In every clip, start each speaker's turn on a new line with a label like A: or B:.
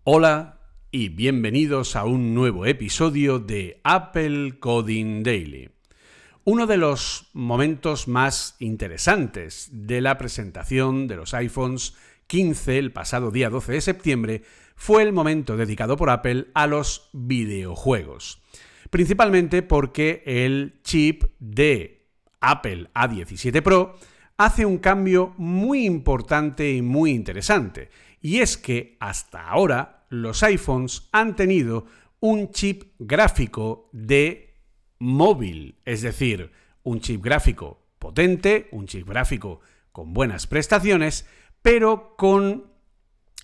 A: Hola y bienvenidos a un nuevo episodio de Apple Coding Daily. Uno de los momentos más interesantes de la presentación de los iPhones 15 el pasado día 12 de septiembre fue el momento dedicado por Apple a los videojuegos. Principalmente porque el chip de Apple A17 Pro hace un cambio muy importante y muy interesante. Y es que hasta ahora los iPhones han tenido un chip gráfico de móvil, es decir, un chip gráfico potente, un chip gráfico con buenas prestaciones, pero con,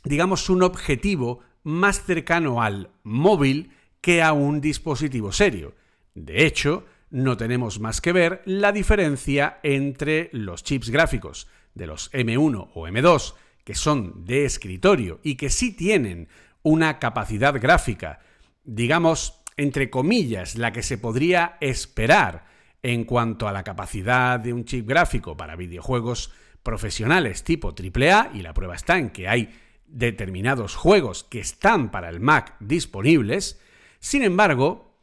A: digamos, un objetivo más cercano al móvil que a un dispositivo serio. De hecho, no tenemos más que ver la diferencia entre los chips gráficos de los M1 o M2, que son de escritorio y que sí tienen una capacidad gráfica, digamos, entre comillas, la que se podría esperar en cuanto a la capacidad de un chip gráfico para videojuegos profesionales tipo AAA, y la prueba está en que hay determinados juegos que están para el Mac disponibles. Sin embargo,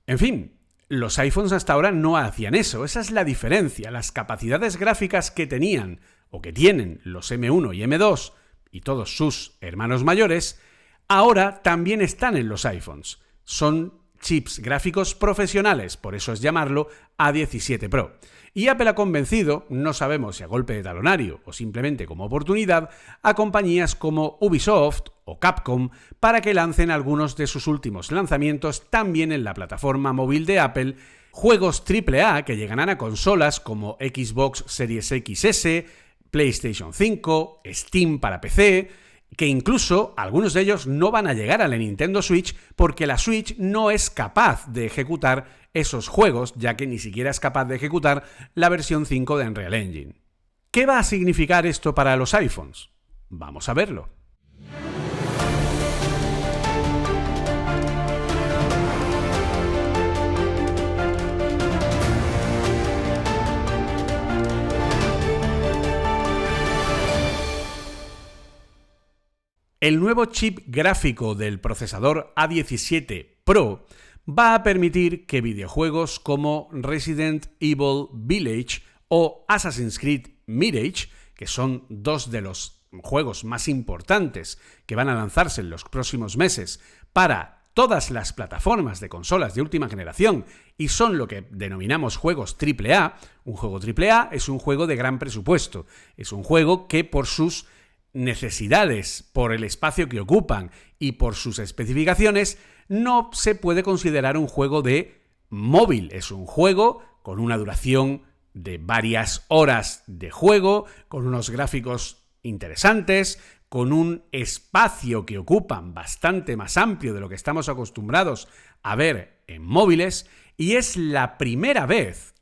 A: en fin, los iPhones hasta ahora no hacían eso. Esa es la diferencia. Las capacidades gráficas que tenían o que tienen los M1 y M2 y todos sus hermanos mayores, ahora también están en los iPhones. Son chips gráficos profesionales, por eso es llamarlo A17 Pro. Y Apple ha convencido, no sabemos si a golpe de talonario o simplemente como oportunidad, a compañías como Ubisoft o Capcom para que lancen algunos de sus últimos lanzamientos también en la plataforma móvil de Apple, juegos AAA que llegarán a consolas como Xbox Series XS, PlayStation 5, Steam para PC, que incluso algunos de ellos no van a llegar a la Nintendo Switch porque la Switch no es capaz de ejecutar esos juegos, ya que ni siquiera es capaz de ejecutar la versión 5 de Unreal Engine. ¿Qué va a significar esto para los iPhones? Vamos a verlo. El nuevo chip gráfico del procesador A17 Pro va a permitir que videojuegos como Resident Evil Village o Assassin's Creed Mirage, que son dos de los juegos más importantes que van a lanzarse en los próximos meses para todas las plataformas de consolas de última generación y son lo que denominamos juegos AAA. Un juego AAA es un juego de gran presupuesto, es un juego que por sus necesidades, por el espacio que ocupan y por sus especificaciones, no se puede considerar un juego de móvil. Es un juego con una duración de varias horas de juego, con unos gráficos interesantes, con un espacio que ocupan bastante más amplio de lo que estamos acostumbrados a ver en móviles, y es la primera vez,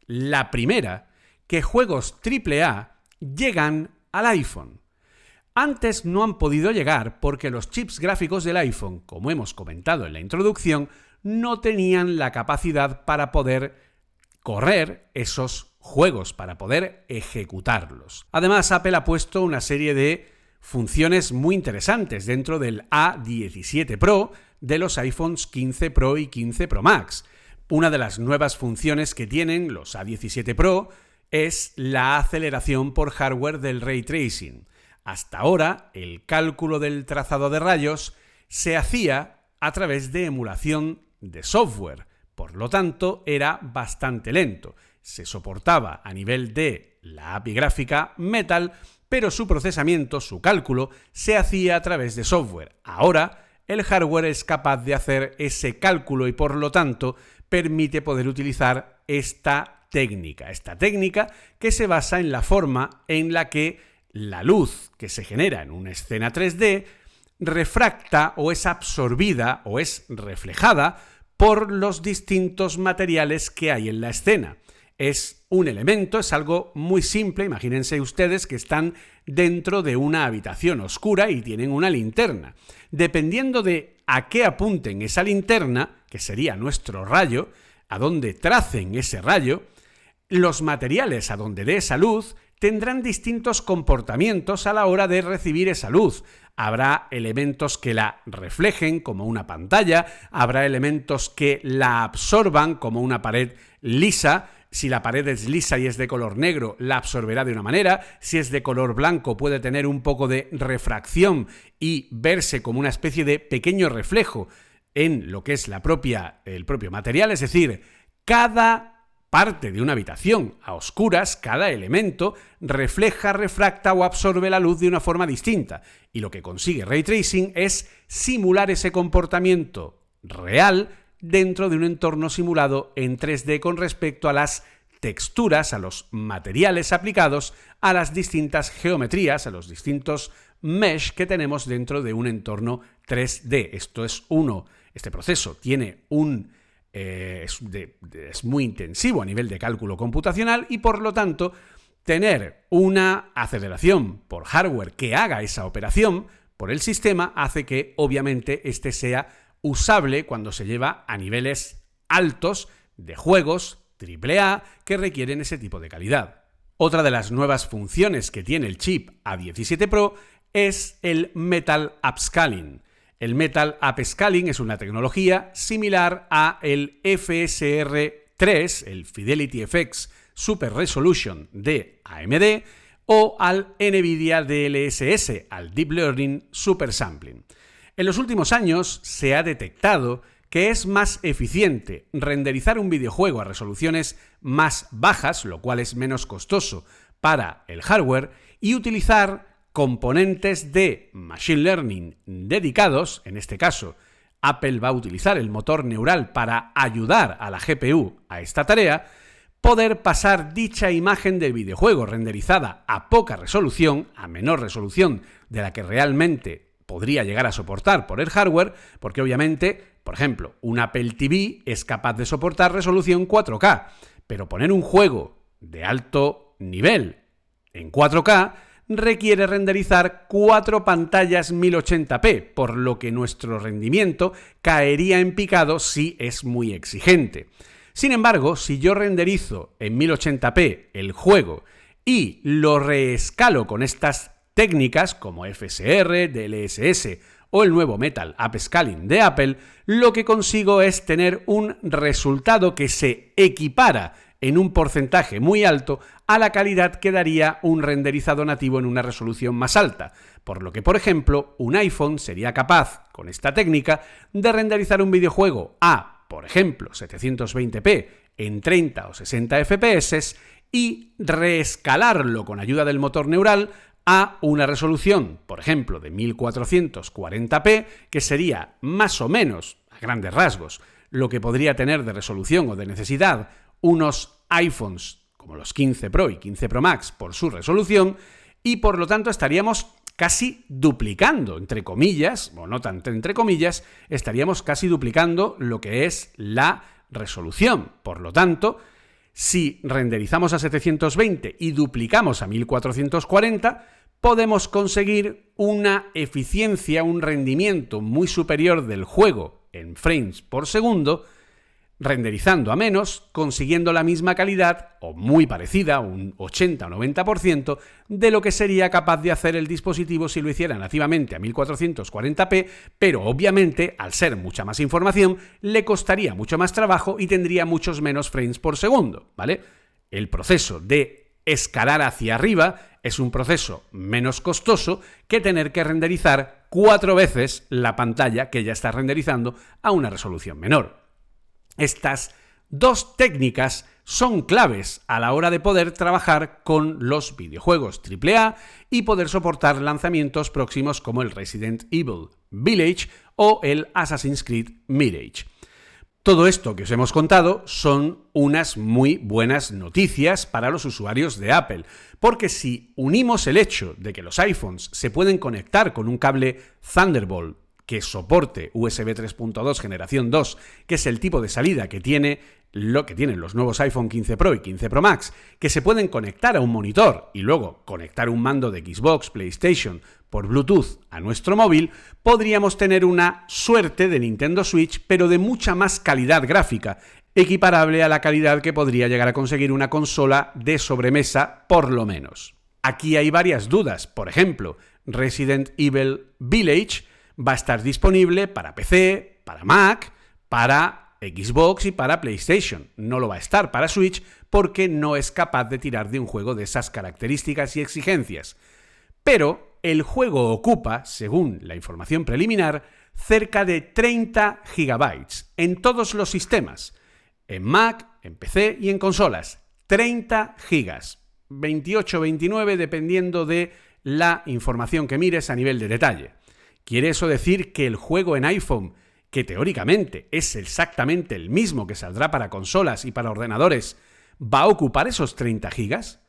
A: que juegos AAA llegan al iPhone. Antes no han podido llegar porque los chips gráficos del iPhone, como hemos comentado en la introducción, no tenían la capacidad para poder correr esos juegos, para poder ejecutarlos. Además, Apple ha puesto una serie de funciones muy interesantes dentro del A17 Pro de los iPhones 15 Pro y 15 Pro Max. Una de las nuevas funciones que tienen los A17 Pro es la aceleración por hardware del Ray Tracing. Hasta ahora, el cálculo del trazado de rayos se hacía a través de emulación de software, por lo tanto, era bastante lento. Se soportaba a nivel de la API gráfica Metal, pero su procesamiento, su cálculo, se hacía a través de software. Ahora, el hardware es capaz de hacer ese cálculo y, por lo tanto, permite poder utilizar esta técnica que se basa en la forma en la que la luz que se genera en una escena 3D refracta o es absorbida o es reflejada por los distintos materiales que hay en la escena. Es un elemento, es algo muy simple. Imagínense ustedes que están dentro de una habitación oscura y tienen una linterna. Dependiendo de a qué apunten esa linterna, que sería nuestro rayo, a dónde tracen ese rayo, los materiales a donde dé esa luz tendrán distintos comportamientos a la hora de recibir esa luz. habrá elementos que la reflejen como una pantalla, habrá elementos que la absorban como una pared lisa. Si la pared es lisa y es de color negro, la absorberá de una manera. Si es de color blanco, puede tener un poco de refracción y verse como una especie de pequeño reflejo en lo que es el propio material. Es decir, cada parte de una habitación a oscuras, cada elemento refleja, refracta o absorbe la luz de una forma distinta. Y lo que consigue Ray Tracing es simular ese comportamiento real dentro de un entorno simulado en 3D con respecto a las texturas, a los materiales aplicados, a las distintas geometrías, a los distintos mesh que tenemos dentro de un entorno 3D. Este proceso tiene es muy intensivo a nivel de cálculo computacional y por lo tanto tener una aceleración por hardware que haga esa operación por el sistema hace que obviamente este sea usable cuando se lleva a niveles altos de juegos AAA que requieren ese tipo de calidad. Otra de las nuevas funciones que tiene el chip A17 Pro es el Metal Upscaling. El Metal Upscaling es una tecnología similar a el FSR3, el Fidelity FX Super Resolution de AMD, o al NVIDIA DLSS, al Deep Learning Super Sampling. En los últimos años se ha detectado que es más eficiente renderizar un videojuego a resoluciones más bajas, lo cual es menos costoso para el hardware, y utilizar componentes de Machine Learning dedicados. En este caso, Apple va a utilizar el motor neural para ayudar a la GPU a esta tarea, poder pasar dicha imagen del videojuego renderizada a poca resolución, a menor resolución de la que realmente podría llegar a soportar por el hardware, porque obviamente, por ejemplo, un Apple TV es capaz de soportar resolución 4K, pero poner un juego de alto nivel en 4K requiere renderizar 4 pantallas 1080p, por lo que nuestro rendimiento caería en picado si es muy exigente. Sin embargo, si yo renderizo en 1080p el juego y lo reescalo con estas técnicas como FSR, DLSS o el nuevo Metal Upscaling de Apple, lo que consigo es tener un resultado que se equipara en un porcentaje muy alto a la calidad que daría un renderizado nativo en una resolución más alta, por lo que, por ejemplo, un iPhone sería capaz, con esta técnica, de renderizar un videojuego a, por ejemplo, 720p en 30 o 60 FPS y reescalarlo con ayuda del motor neural a una resolución, por ejemplo, de 1440p, que sería más o menos, a grandes rasgos, lo que podría tener de resolución o de necesidad unos iPhones como los 15 Pro y 15 Pro Max por su resolución, y por lo tanto estaríamos casi duplicando, entre comillas, o no tanto entre comillas, estaríamos casi duplicando lo que es la resolución. Por lo tanto, si renderizamos a 720 y duplicamos a 1440, podemos conseguir una eficiencia, un rendimiento muy superior del juego en frames por segundo, renderizando a menos, consiguiendo la misma calidad, o muy parecida, un 80 o 90%, de lo que sería capaz de hacer el dispositivo si lo hiciera nativamente a 1440p, pero obviamente, al ser mucha más información, le costaría mucho más trabajo y tendría muchos menos frames por segundo, ¿vale? El proceso de escalar hacia arriba es un proceso menos costoso que tener que renderizar 4 veces la pantalla que ya está renderizando a una resolución menor. Estas dos técnicas son claves a la hora de poder trabajar con los videojuegos AAA y poder soportar lanzamientos próximos como el Resident Evil Village o el Assassin's Creed Mirage. Todo esto que os hemos contado son unas muy buenas noticias para los usuarios de Apple, porque si unimos el hecho de que los iPhones se pueden conectar con un cable Thunderbolt que soporte USB 3.2 generación 2, que es el tipo de salida que tienen los nuevos iPhone 15 Pro y 15 Pro Max, que se pueden conectar a un monitor y luego conectar un mando de Xbox, PlayStation por Bluetooth a nuestro móvil, podríamos tener una suerte de Nintendo Switch, pero de mucha más calidad gráfica, equiparable a la calidad que podría llegar a conseguir una consola de sobremesa, por lo menos. Aquí hay varias dudas. Por ejemplo, Resident Evil Village va a estar disponible para PC, para Mac, para Xbox y para PlayStation. No lo va a estar para Switch porque no es capaz de tirar de un juego de esas características y exigencias. Pero el juego ocupa, según la información preliminar, cerca de 30 GB en todos los sistemas, en Mac, en PC y en consolas. 30 GB, 28, 29 dependiendo de la información que mires a nivel de detalle. ¿Quiere eso decir que el juego en iPhone, que teóricamente es exactamente el mismo que saldrá para consolas y para ordenadores, va a ocupar esos 30 gigas?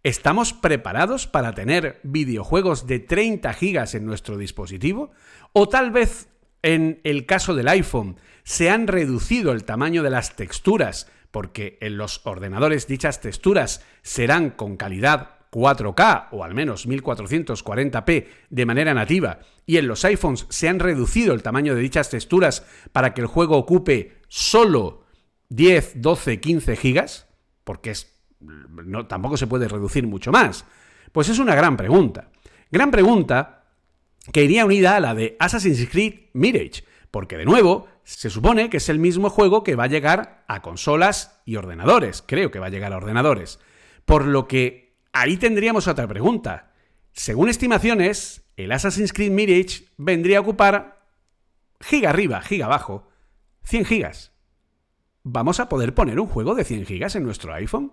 A: ¿Estamos preparados para tener videojuegos de 30 gigas en nuestro dispositivo? ¿O tal vez en el caso del iPhone se han reducido el tamaño de las texturas porque en los ordenadores dichas texturas serán con calidad 4K o al menos 1440p de manera nativa y en los iPhones se han reducido el tamaño de dichas texturas para que el juego ocupe solo 10, 12, 15 gigas? Porque tampoco se puede reducir mucho más. Pues es una gran pregunta. Gran pregunta que iría unida a la de Assassin's Creed Mirage, porque de nuevo se supone que es el mismo juego que va a llegar a consolas y ordenadores. Creo que va a llegar a ordenadores. Por lo que ahí tendríamos otra pregunta. Según estimaciones, el Assassin's Creed Mirage vendría a ocupar giga arriba, giga abajo, 100 gigas. ¿Vamos a poder poner un juego de 100 gigas en nuestro iPhone?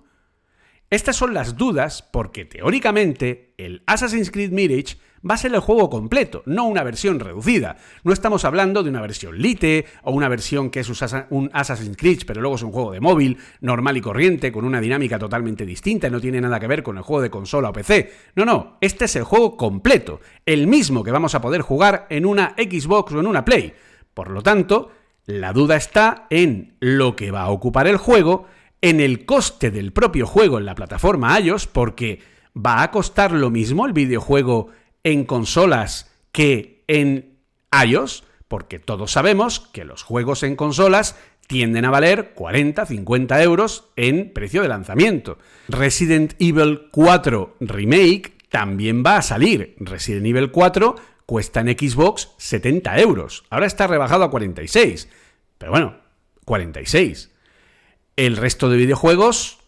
A: Estas son las dudas porque teóricamente el Assassin's Creed Mirage va a ser el juego completo, no una versión reducida. No estamos hablando de una versión Lite o una versión que es un Assassin's Creed, pero luego es un juego de móvil normal y corriente con una dinámica totalmente distinta y no tiene nada que ver con el juego de consola o PC. No, este es el juego completo, el mismo que vamos a poder jugar en una Xbox o en una Play. Por lo tanto, la duda está en lo que va a ocupar el juego, en el coste del propio juego en la plataforma iOS, porque ¿va a costar lo mismo el videojuego en consolas que en iOS? Porque todos sabemos que los juegos en consolas tienden a valer 40, 50 euros en precio de lanzamiento. Resident Evil 4 Remake también va a salir. Resident Evil 4 cuesta en Xbox 70 euros. Ahora está rebajado a 46. Pero bueno, 46. El resto de videojuegos,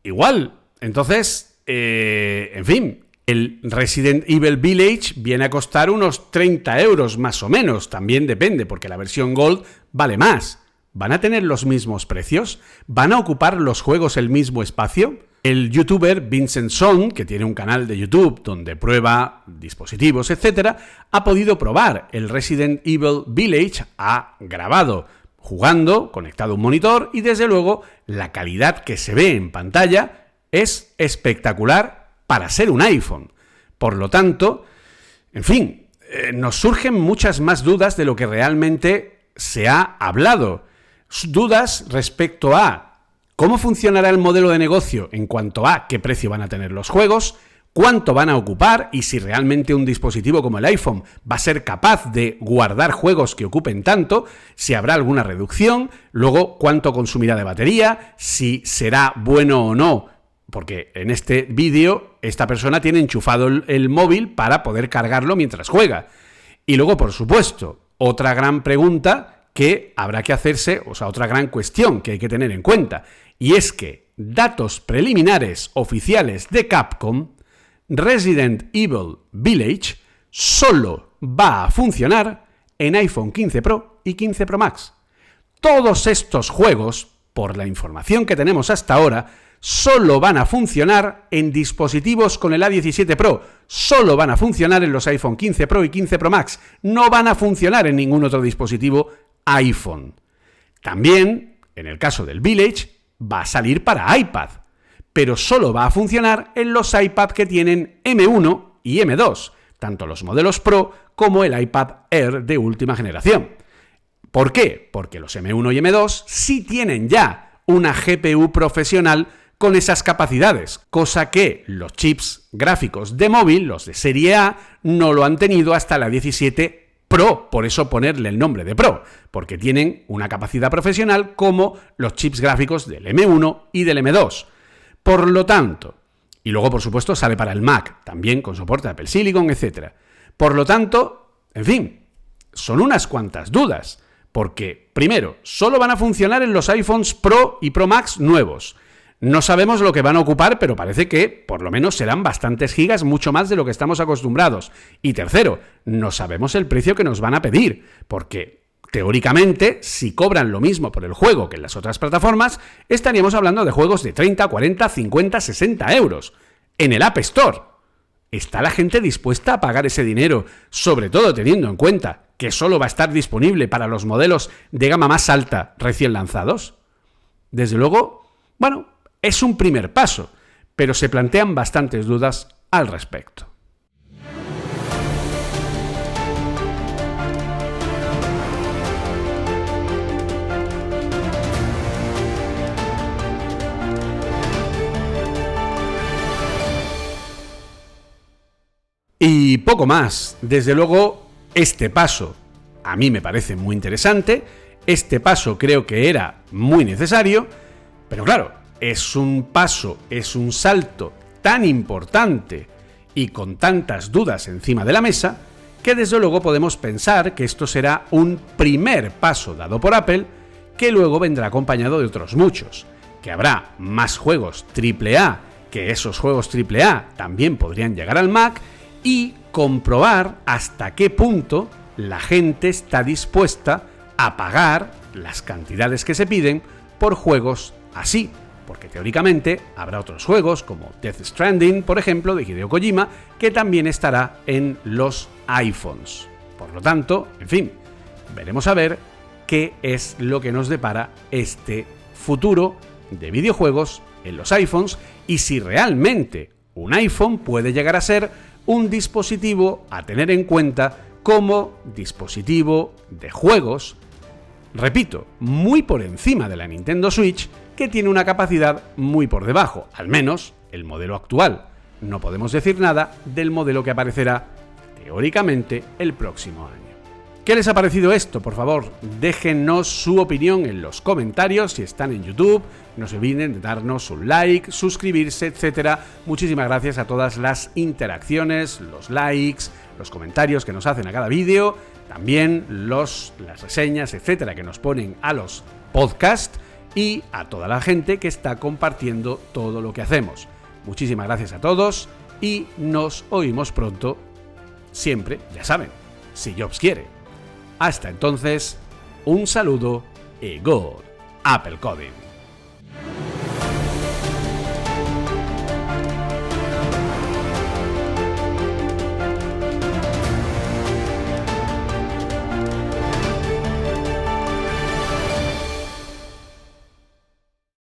A: igual. Entonces, en fin, el Resident Evil Village viene a costar unos 30 euros más o menos. También depende, porque la versión Gold vale más. ¿Van a tener los mismos precios? ¿Van a ocupar los juegos el mismo espacio? El youtuber Vincent Song, que tiene un canal de YouTube donde prueba dispositivos, etc., ha podido probar el Resident Evil Village, ha grabado jugando, conectado a un monitor y desde luego la calidad que se ve en pantalla es espectacular para ser un iPhone. Por lo tanto, en fin, nos surgen muchas más dudas de lo que realmente se ha hablado. Dudas respecto a cómo funcionará el modelo de negocio en cuanto a qué precio van a tener los juegos, cuánto van a ocupar y si realmente un dispositivo como el iPhone va a ser capaz de guardar juegos que ocupen tanto, si habrá alguna reducción, luego cuánto consumirá de batería, si será bueno o no, porque en este vídeo esta persona tiene enchufado el móvil para poder cargarlo mientras juega. Y luego, por supuesto, otra gran pregunta que habrá que hacerse, o sea, otra gran cuestión que hay que tener en cuenta, y es que datos preliminares oficiales de Capcom, Resident Evil Village solo va a funcionar en iPhone 15 Pro y 15 Pro Max. Todos estos juegos, por la información que tenemos hasta ahora, solo van a funcionar en dispositivos con el A17 Pro, solo van a funcionar en los iPhone 15 Pro y 15 Pro Max, no van a funcionar en ningún otro dispositivo iPhone. También, en el caso del Village, va a salir para iPad, pero solo va a funcionar en los iPad que tienen M1 y M2, tanto los modelos Pro como el iPad Air de última generación. ¿Por qué? Porque los M1 y M2 sí tienen ya una GPU profesional con esas capacidades, cosa que los chips gráficos de móvil, los de serie A, no lo han tenido hasta la 17 Pro, por eso ponerle el nombre de Pro, porque tienen una capacidad profesional como los chips gráficos del M1 y del M2. Por lo tanto, Y luego, por supuesto, sale para el Mac, también con soporte Apple Silicon, etc. Por lo tanto, en fin, son unas cuantas dudas. Porque, primero, solo van a funcionar en los iPhones Pro y Pro Max nuevos. No sabemos lo que van a ocupar, pero parece que por lo menos serán bastantes gigas, mucho más de lo que estamos acostumbrados. Y tercero, no sabemos el precio que nos van a pedir, porque teóricamente, si cobran lo mismo por el juego que en las otras plataformas, estaríamos hablando de juegos de 30, 40, 50, 60 euros en el App Store. ¿Está la gente dispuesta a pagar ese dinero, sobre todo teniendo en cuenta que solo va a estar disponible para los modelos de gama más alta recién lanzados? Desde luego, bueno, es un primer paso, pero se plantean bastantes dudas al respecto. Y poco más. Desde luego, este paso a mí me parece muy interesante, este paso creo que era muy necesario, pero claro, es un paso, es un salto tan importante y con tantas dudas encima de la mesa, que desde luego podemos pensar que esto será un primer paso dado por Apple, que luego vendrá acompañado de otros muchos, que habrá más juegos AAA, que esos juegos AAA también podrían llegar al Mac, y comprobar hasta qué punto la gente está dispuesta a pagar las cantidades que se piden por juegos así, porque teóricamente habrá otros juegos como Death Stranding, por ejemplo, de Hideo Kojima, que también estará en los iPhones. Por lo tanto, en fin, veremos a ver qué es lo que nos depara este futuro de videojuegos en los iPhones y si realmente un iPhone puede llegar a ser un dispositivo a tener en cuenta como dispositivo de juegos, repito, muy por encima de la Nintendo Switch, que tiene una capacidad muy por debajo, al menos el modelo actual. No podemos decir nada del modelo que aparecerá, teóricamente, el próximo año. ¿Qué les ha parecido esto? Por favor, déjenos su opinión en los comentarios si están en YouTube. No se olviden de darnos un like, suscribirse, etc. Muchísimas gracias a todas las interacciones, los likes, los comentarios que nos hacen a cada vídeo, también las reseñas, etcétera, que nos ponen a los podcasts y a toda la gente que está compartiendo todo lo que hacemos. Muchísimas gracias a todos y nos oímos pronto, siempre, ya saben, si Jobs quiere. Hasta entonces, un saludo y good Apple Coding.